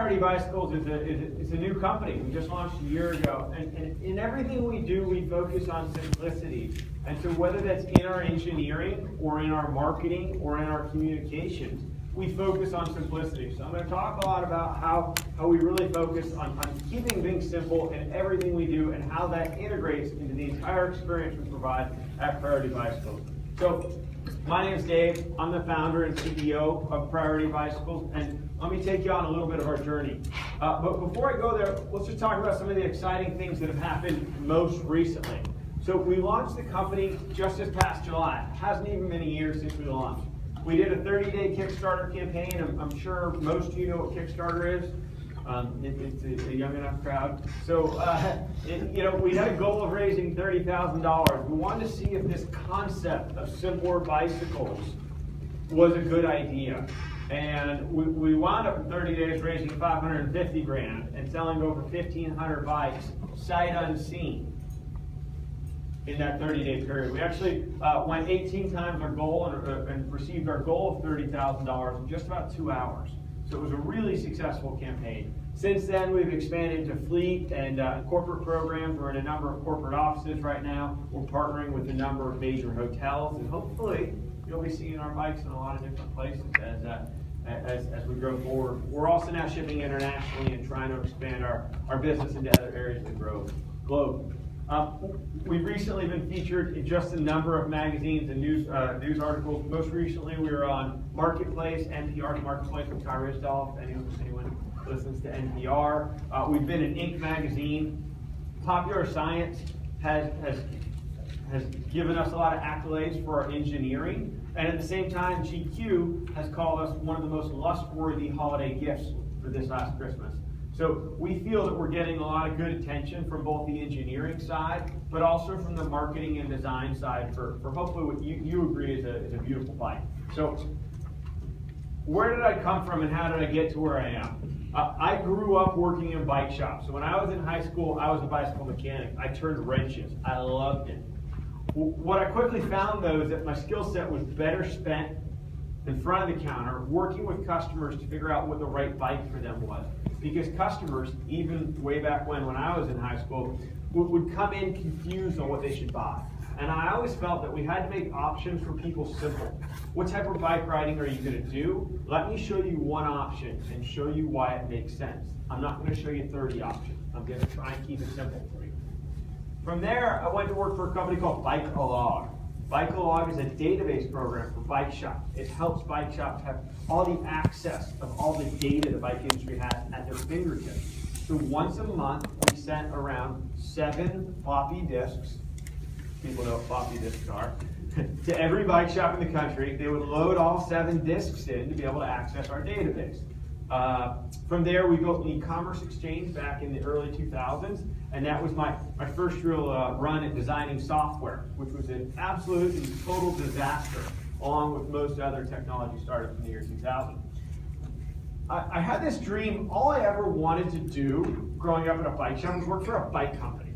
Priority Bicycles is a new company. We just launched a year ago. And in everything we do, we focus on simplicity. And so whether that's in our engineering or in our marketing or in our communications, we focus on simplicity. So I'm going to talk a lot about how we really focus on keeping things simple in everything we do and how that integrates into the entire experience we provide at Priority Bicycles. So my name is Dave. I'm the founder and CEO of Priority Bicycles, and let me take you on a little bit of our journey. But before I go there, let's just talk about some of the exciting things that have happened most recently. So we launched the company just this past July. It hasn't even been a year since we launched. We did a 30-day Kickstarter campaign. I'm sure most of you know what Kickstarter is. It's a young enough crowd. So, we had a goal of raising $30,000. We wanted to see if this concept of simpler bicycles was a good idea. And we wound up in 30 days raising $550,000 and selling over 1,500 bikes sight unseen in that 30-day period. We actually went 18 times our goal and received our goal of $30,000 in just about 2 hours. So it was a really successful campaign. Since then, we've expanded to fleet and corporate programs. We're in a number of corporate offices right now. We're partnering with a number of major hotels, and hopefully you'll be seeing our bikes in a lot of different places as we grow forward. We're also now shipping internationally and trying to expand our business into other areas of the globe. We've recently been featured in just a number of magazines and news articles. Most recently, we were on Marketplace, NPR's Marketplace with Ty Risdall, if anyone listens to NPR. We've been in Inc. magazine. Popular Science has given us a lot of accolades for our engineering, and at the same time, GQ has called us one of the most lust-worthy holiday gifts for this last Christmas. So we feel that we're getting a lot of good attention from both the engineering side, but also from the marketing and design side for hopefully what you agree is a beautiful bike. So where did I come from and how did I get to where I am? I grew up working in bike shops. So when I was in high school, I was a bicycle mechanic. I turned wrenches. I loved it. What I quickly found, though, is that my skill set was better spent in front of the counter, working with customers to figure out what the right bike for them was. Because customers, even way back when I was in high school, would come in confused on what they should buy. And I always felt that we had to make options for people simple. What type of bike riding are you going to do? Let me show you one option and show you why it makes sense. I'm not going to show you 30 options. I'm going to try and keep it simple for you. From there, I went to work for a company called Bike-A-Log. Bike-A-Log is a database program for bike shops. It helps bike shops have all the access of all the data the bike industry has at their fingertips. So once a month, we sent around 7 floppy disks, people know what floppy disks are, to every bike shop in the country. They would load all 7 disks in to be able to access our database. From there, we built an e-commerce exchange back in the early 2000s, and that was my first real run at designing software, which was an absolute and total disaster, along with most other technology startups in the year 2000. I had this dream. All I ever wanted to do growing up in a bike shop was work for a bike company.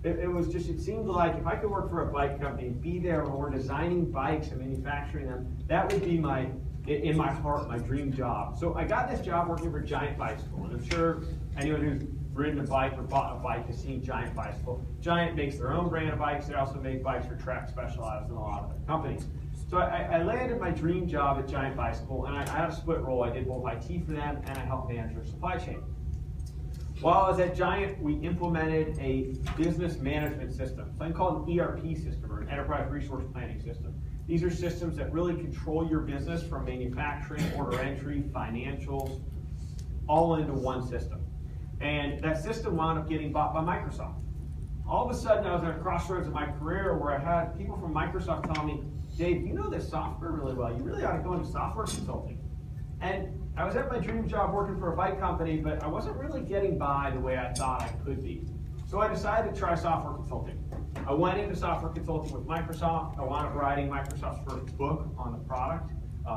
It seemed like if I could work for a bike company, be there when we're designing bikes and manufacturing them, that would be in my heart, my dream job. So I got this job working for Giant Bicycle, and I'm sure anyone who's ridden a bike or bought a bike has seen Giant Bicycle. Giant makes their own brand of bikes. They also make bikes for Trek Specialized and a lot of other companies. So I landed my dream job at Giant Bicycle, and I had a split role. I did both IT for them, and I helped manage their supply chain. While I was at Giant, we implemented a business management system, something called an ERP system, or an enterprise resource planning system. These are systems that really control your business from manufacturing, order entry, financials, all into one system. And that system wound up getting bought by Microsoft. All of a sudden, I was at a crossroads of my career where I had people from Microsoft telling me, Dave, you know this software really well. You really ought to go into software consulting. And I was at my dream job working for a bike company, but I wasn't really getting by the way I thought I could be. So I decided to try software consulting. I went into software consulting with Microsoft. I wound up writing Microsoft's first book on the product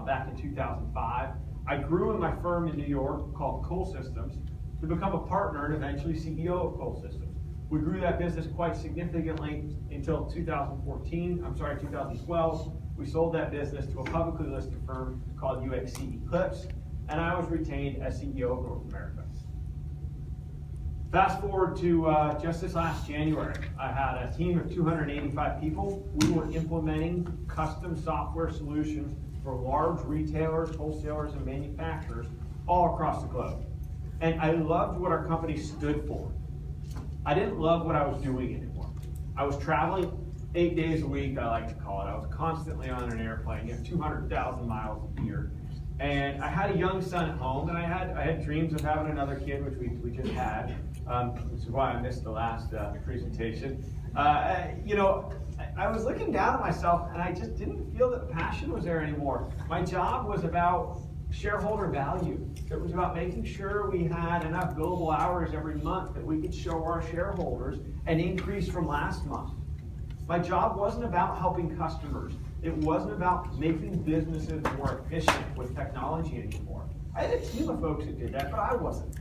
back in 2005. I grew in my firm in New York called Cole Systems to become a partner and eventually CEO of Cole Systems. We grew that business quite significantly until 2012. We sold that business to a publicly listed firm called UXC Eclipse. and I was retained as CEO of North America. Fast forward to just this last January, I had a team of 285 people. We were implementing custom software solutions for large retailers, wholesalers, and manufacturers all across the globe. And I loved what our company stood for. I didn't love what I was doing anymore. I was traveling 8 days a week, I like to call it. I was constantly on an airplane, 200,000 miles a year. And I had a young son at home, and I had dreams of having another kid, which we just had, which is why I missed the last presentation. I was looking down at myself, and I just didn't feel that the passion was there anymore. My job was about shareholder value. It was about making sure we had enough billable hours every month that we could show our shareholders an increase from last month. My job wasn't about helping customers. It wasn't about making businesses more efficient with technology anymore. I had a team of folks that did that, but I wasn't.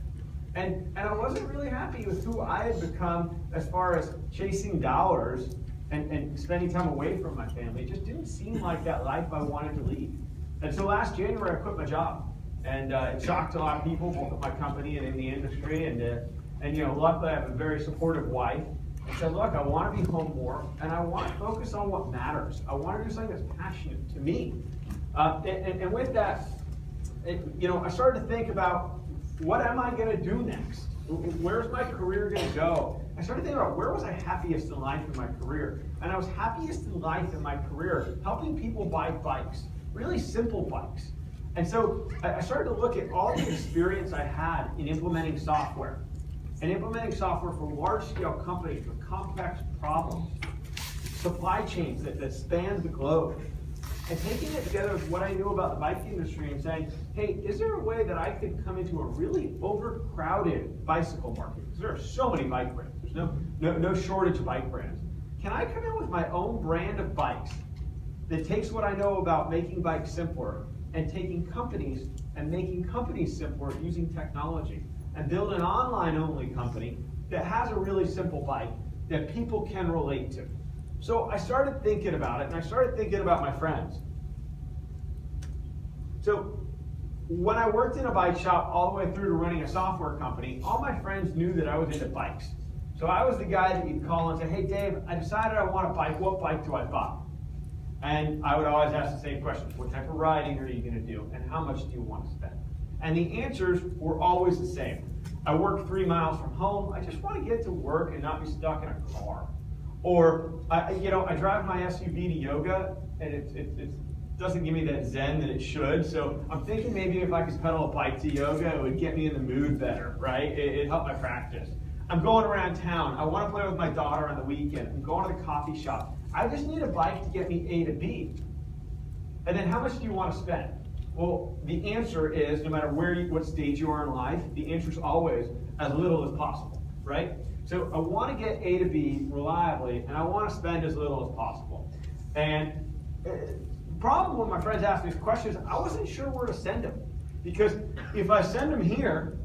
And I wasn't really happy with who I had become as far as chasing dollars and spending time away from my family. It just didn't seem like that life I wanted to lead. And so last January, I quit my job. And it shocked a lot of people, both at my company and in the industry. And luckily I have a very supportive wife. I said, look, I want to be home more, and I want to focus on what matters. I want to do something that's passionate to me. And with that, I started to think about, what am I going to do next? Where's my career going to go? I started thinking about, where was I happiest in life in my career? And I was happiest in life in my career helping people buy bikes, really simple bikes. And so I started to look at all the experience I had in implementing software. And implementing software for large-scale companies with complex problems, supply chains that span the globe, and taking it together with what I knew about the bike industry and saying, hey, is there a way that I could come into a really overcrowded bicycle market? Because there are so many bike brands. There's no shortage of bike brands. Can I come in with my own brand of bikes that takes what I know about making bikes simpler and taking companies and making companies simpler using technology? And build an online-only company that has a really simple bike that people can relate to. So I started thinking about it, and I started thinking about my friends. So when I worked in a bike shop all the way through to running a software company, all my friends knew that I was into bikes. So I was the guy that you'd call and say, hey Dave, I decided I want a bike, what bike do I buy? And I would always ask the same question, what type of riding are you going to do, and how much do you want to spend? And the answers were always the same. I work 3 miles from home. I just want to get to work and not be stuck in a car. Or, I drive my SUV to yoga, and it doesn't give me that zen that it should. So I'm thinking maybe if I could pedal a bike to yoga, it would get me in the mood better, right? It'd help my practice. I'm going around town. I want to play with my daughter on the weekend. I'm going to the coffee shop. I just need a bike to get me A to B. And then how much do you want to spend? Well, the answer is, no matter what stage you are in life, the answer is always as little as possible, right? So I want to get A to B reliably, and I want to spend as little as possible. And the problem when my friends asked me these questions, I wasn't sure where to send them. Because if I send them here,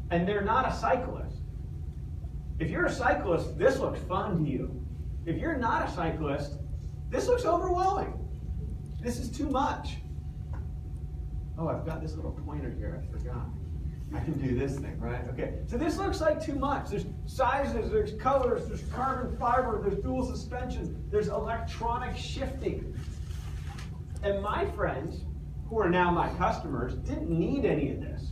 and they're not a cyclist, if you're a cyclist, this looks fun to you. If you're not a cyclist, this looks overwhelming. This is too much. Oh, I've got this little pointer here, I forgot. I can do this thing, right? Okay, so this looks like too much. There's sizes, there's colors, there's carbon fiber, there's dual suspension, there's electronic shifting. And my friends, who are now my customers, didn't need any of this,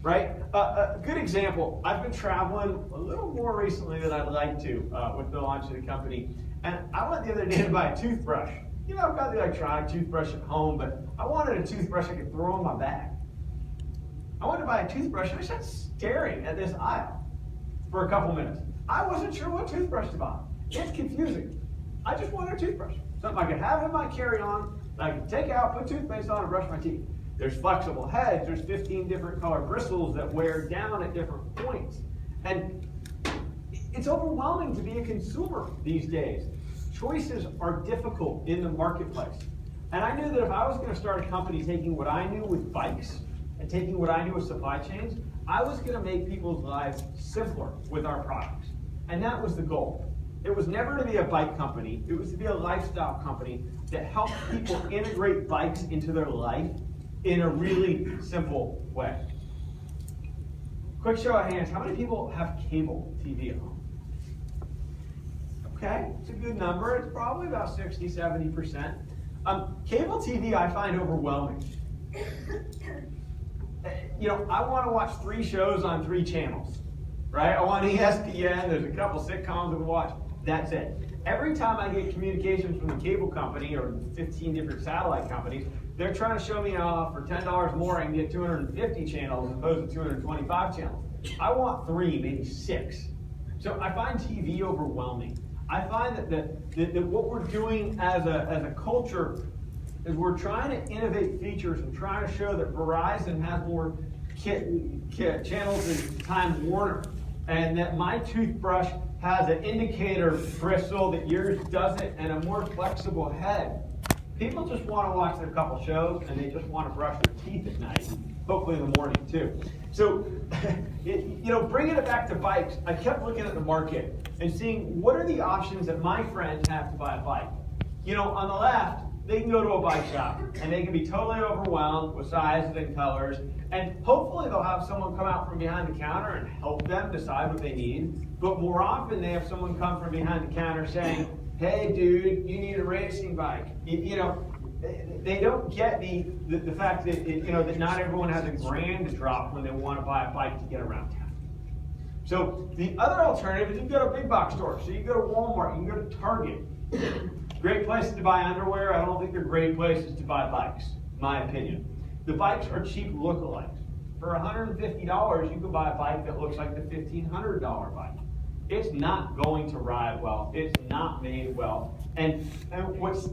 right? A good example, I've been traveling a little more recently than I'd like to with the launch of the company. And I went the other day to buy a toothbrush. I've got the electronic toothbrush at home, but I wanted a toothbrush I could throw in my bag. I wanted to buy a toothbrush, and I started staring at this aisle for a couple minutes. I wasn't sure what toothbrush to buy. It's confusing. I just wanted a toothbrush. Something I could have in my carry-on, that I could take out, put toothpaste on, and brush my teeth. There's flexible heads. There's 15 different color bristles that wear down at different points. And it's overwhelming to be a consumer these days. Choices are difficult in the marketplace. And I knew that if I was going to start a company taking what I knew with bikes and taking what I knew with supply chains, I was going to make people's lives simpler with our products. And that was the goal. It was never to be a bike company. It was to be a lifestyle company that helped people integrate bikes into their life in a really simple way. Quick show of hands, how many people have cable TV at home? Okay, it's a good number. It's probably about 60, 70%. Cable TV I find overwhelming. I want to watch 3 shows on 3 channels, right? I want ESPN, there's a couple sitcoms to watch. That's it. Every time I get communications from the cable company or 15 different satellite companies, they're trying to show me how for $10 more I can get 250 channels as opposed to 225 channels. I want 3, maybe 6. So I find TV overwhelming. I find that what we're doing as a culture is we're trying to innovate features and trying to show that Verizon has more channels than Time Warner, and that my toothbrush has an indicator bristle that yours doesn't and a more flexible head. People just want to watch their couple shows and they just want to brush their teeth at night, hopefully in the morning too. So, bringing it back to bikes, I kept looking at the market and seeing what are the options that my friends have to buy a bike. On the left, they can go to a bike shop and they can be totally overwhelmed with sizes and colors, and hopefully they'll have someone come out from behind the counter and help them decide what they need. But more often they have someone come from behind the counter saying, hey dude, you need a racing bike. They don't get the fact that that not everyone has a grand to drop when they want to buy a bike to get around town. So the other alternative is you can go to a big box store. So you can go to Walmart, you can go to Target. Great places to buy underwear. I don't think they're great places to buy bikes, my opinion. The bikes are cheap lookalikes. For $150, you can buy a bike that looks like the $1,500 bike. It's not going to ride well. It's not made well. And what's